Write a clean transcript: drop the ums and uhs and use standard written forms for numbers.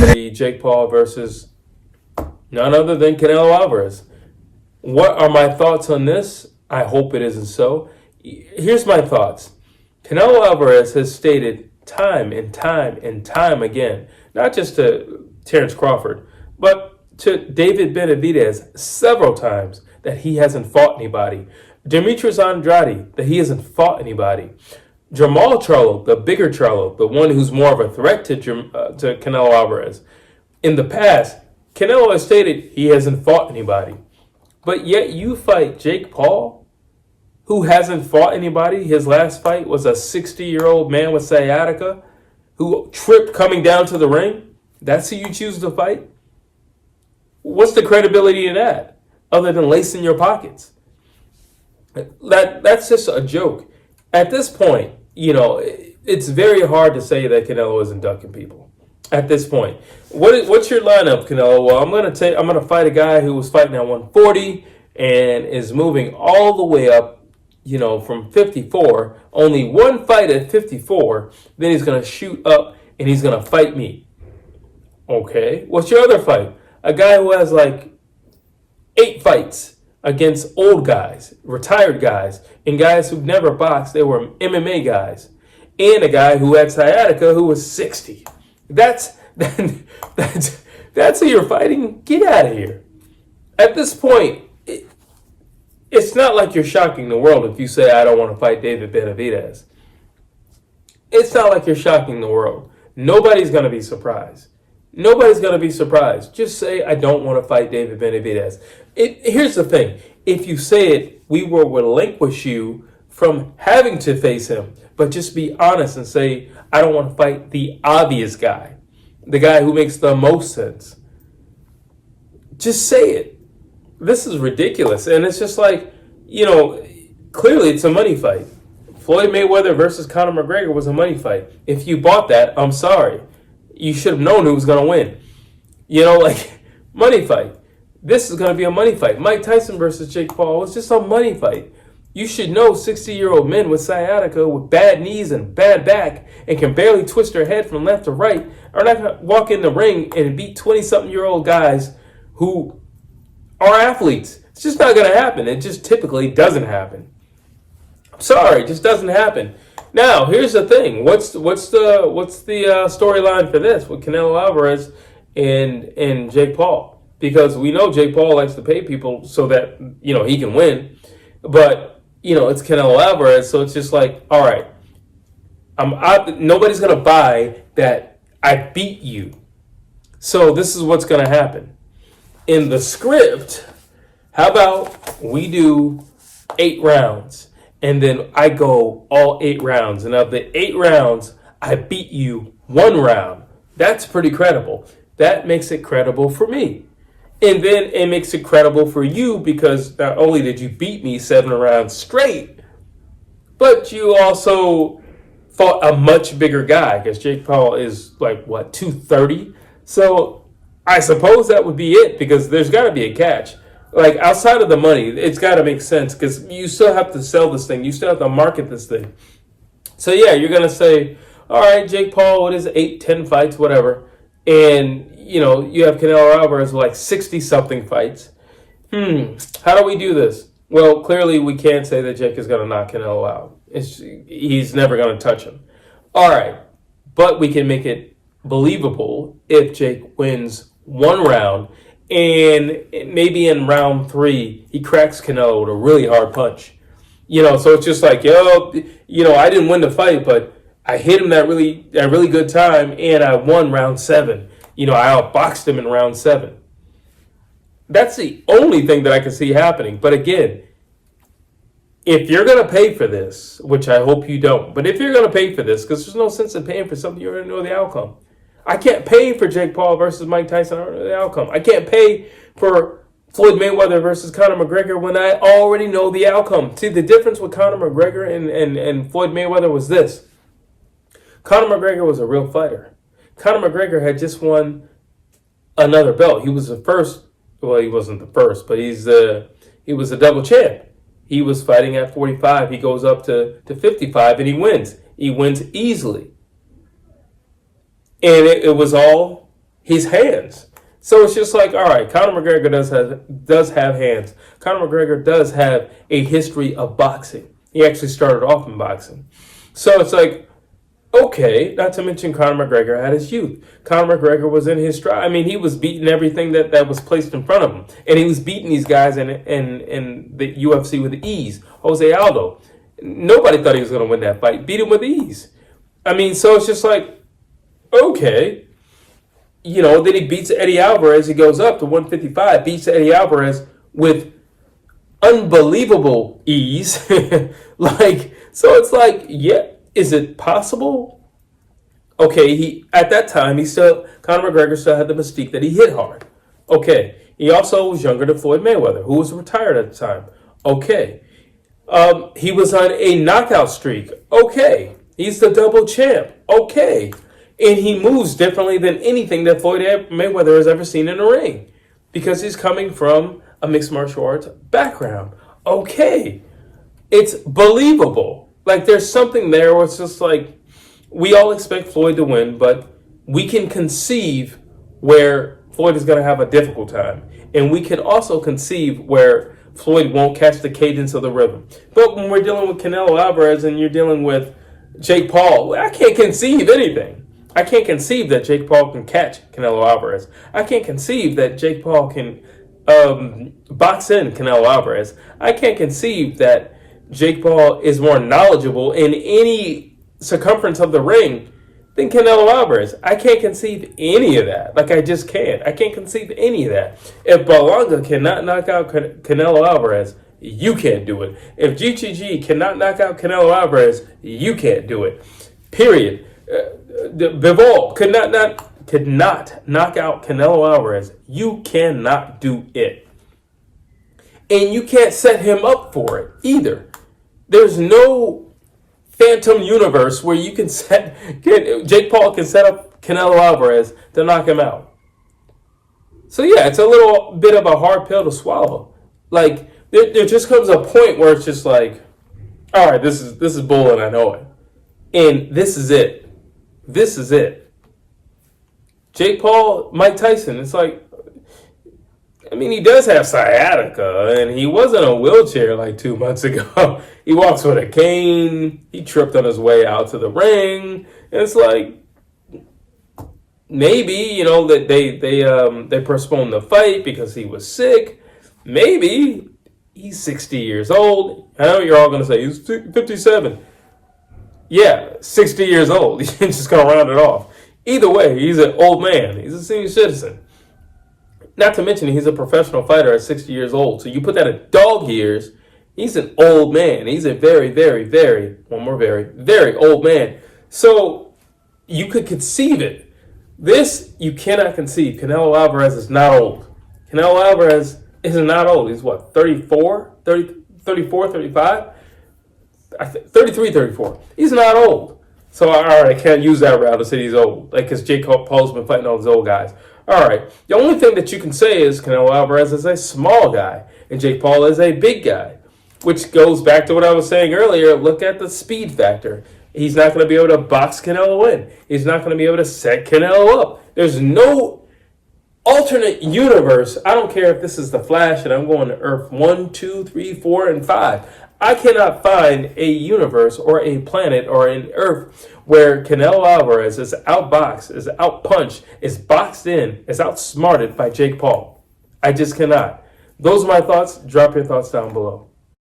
The Jake Paul versus none other than Canelo Alvarez. What are my thoughts on this? I hope it isn't so. Here's my thoughts. Canelo Alvarez has stated time and time and time again, not just to Terrence Crawford, but to David Benavidez several times, that he hasn't fought anybody. Demetrius Andrade, that he hasn't fought anybody. Jamal Charlo, the bigger Charlo, the one who's more of a threat to Canelo Alvarez. In the past, Canelo has stated he hasn't fought anybody. But yet you fight Jake Paul, who hasn't fought anybody. His last fight was a 60-year-old man with sciatica who tripped coming down to the ring. That's who you choose to fight? What's the credibility in that, other than lacing your pockets? That's just a joke. At this point, it's very hard to say that Canelo isn't ducking people. At this point, what's your lineup, Canelo? Well, I'm gonna fight a guy who was fighting at 140 and is moving all the way up, from 54. Only one fight at 54. Then he's gonna shoot up and he's gonna fight me. Okay, what's your other fight? A guy who has like 8 fights against old guys, retired guys, and guys who've never boxed. They were MMA guys, and a guy who had sciatica who was 60. That's who you're fighting. Get out of here. At this point, it's not like you're shocking the world if you say, I don't want to fight David Benavidez. It's not like you're shocking the world. Nobody's going to be surprised. Nobody's going to be surprised. Just say, I don't want to fight David Benavidez. Here's the thing. If you say it, we will relinquish you from having to face him. But just be honest and say, I don't want to fight the obvious guy. The guy who makes the most sense. Just say it. This is ridiculous. And it's just like, clearly it's a money fight. Floyd Mayweather versus Conor McGregor was a money fight. If you bought that, I'm sorry. You should have known who was going to win. Money fight. This is going to be a money fight. Mike Tyson versus Jake Paul was just a money fight. You should know 60-year-old men with sciatica, with bad knees and bad back, and can barely twist their head from left to right, are not going to walk in the ring and beat 20-something-year-old guys who are athletes. It's just not going to happen. It just typically doesn't happen. I'm sorry, it just doesn't happen. Now, here's the thing. What's the storyline for this with Canelo Alvarez and Jake Paul? Because we know Jake Paul likes to pay people so that he can win, but it's Canelo Alvarez, so it's just like, all right, nobody's gonna buy that I beat you. So this is what's gonna happen in the script. How about we do 8 rounds? And then I go all 8 rounds. And of the 8 rounds, I beat you 1 round. That's pretty credible. That makes it credible for me. And then it makes it credible for you because not only did you beat me 7 rounds straight, but you also fought a much bigger guy because Jake Paul is 230? So I suppose that would be it because there's got to be a catch. Outside of the money, it's got to make sense because you still have to sell this thing. You still have to market this thing. So, yeah, you're going to say, all right, Jake Paul, what is it, 8, 10 fights, whatever. And, you have Canelo Alvarez with 60-something fights. How do we do this? Well, clearly we can't say that Jake is going to knock Canelo out. He's never going to touch him. All right, but we can make it believable if Jake wins 1 round and maybe in round 3, he cracks Canelo with a really hard punch. So it's just like, I didn't win the fight, but I hit him that really good time, and I won round 7. I outboxed him in round 7. That's the only thing that I can see happening. But again, if you're going to pay for this, which I hope you don't, but if you're going to pay for this, because there's no sense in paying for something you already know the outcome. I can't pay for Jake Paul versus Mike Tyson. I already know the outcome. I can't pay for Floyd Mayweather versus Conor McGregor when I already know the outcome. See, the difference with Conor McGregor and Floyd Mayweather was this. Conor McGregor was a real fighter. Conor McGregor had just won another belt. He was the first. Well, he wasn't the first, but he was a double champ. He was fighting at 45. He goes up to 55 and he wins. He wins easily. And it was all his hands. So it's just like, all right, Conor McGregor does have hands. Conor McGregor does have a history of boxing. He actually started off in boxing. So it's like, okay, not to mention Conor McGregor had his youth. Conor McGregor was in his stride. I mean, he was beating everything that was placed in front of him. And he was beating these guys in the UFC with ease. Jose Aldo. Nobody thought he was going to win that fight. Beat him with ease. I mean, so it's just like, okay. You know, then he beats Eddie Alvarez. He goes up to 155, beats Eddie Alvarez with unbelievable ease. So it's like, yeah, is it possible? Okay, at that time, Conor McGregor still had the mystique that he hit hard. Okay, he also was younger than Floyd Mayweather, who was retired at the time. Okay, he was on a knockout streak. Okay, he's the double champ. Okay. And he moves differently than anything that Floyd Mayweather has ever seen in the ring because he's coming from a mixed martial arts background. Okay. It's believable. Like, there's something there where it's just like, we all expect Floyd to win, but we can conceive where Floyd is going to have a difficult time. And we can also conceive where Floyd won't catch the cadence of the rhythm. But when we're dealing with Canelo Alvarez and you're dealing with Jake Paul, I can't conceive anything. I can't conceive that Jake Paul can catch Canelo Alvarez. I can't conceive that Jake Paul can box in Canelo Alvarez. I can't conceive that Jake Paul is more knowledgeable in any circumference of the ring than Canelo Alvarez. I can't conceive any of that. Like, I just can't. I can't conceive any of that. If Berlanga cannot knock out Canelo Alvarez, you can't do it. If GGG cannot knock out Canelo Alvarez, you can't do it. Period. Bivol could not knock out Canelo Alvarez. You cannot do it. And you can't set him up for it either. There's no phantom universe where you can Jake Paul can set up Canelo Alvarez to knock him out. So yeah, it's a little bit of a hard pill to swallow. Like, there just comes a point where it's just like, all right, this is bull and I know it. And this is it. This is it. Jake Paul, Mike Tyson, it's like, I mean, he does have sciatica, and he was in a wheelchair like 2 months ago. He walks with a cane. He tripped on his way out to the ring. And it's like, maybe, you know, that they postponed the fight because he was sick. Maybe he's 60 years old. I know you're all going to say he's 57. Yeah, 60 years old. You're just going to round it off. Either way, he's an old man. He's a senior citizen. Not to mention, he's a professional fighter at 60 years old. So you put that at dog years, he's an old man. He's a very, very, very, very old man. So you could conceive it. This, you cannot conceive. Canelo Alvarez is not old. Canelo Alvarez is not old. He's what, 34, 35? 33, 34. He's not old. So, all right, I can't use that route to say he's old. Like, because Jake Paul's been fighting all these old guys. All right. The only thing that you can say is Canelo Alvarez is a small guy, and Jake Paul is a big guy, which goes back to what I was saying earlier. Look at the speed factor. He's not going to be able to box Canelo in. He's not going to be able to set Canelo up. There's no alternate universe. I don't care if this is the Flash and I'm going to Earth 1, 2, 3, 4, and 5. I cannot find a universe or a planet or an Earth where Canelo Alvarez is outboxed, is outpunched, is boxed in, is outsmarted by Jake Paul. I just cannot. Those are my thoughts. Drop your thoughts down below.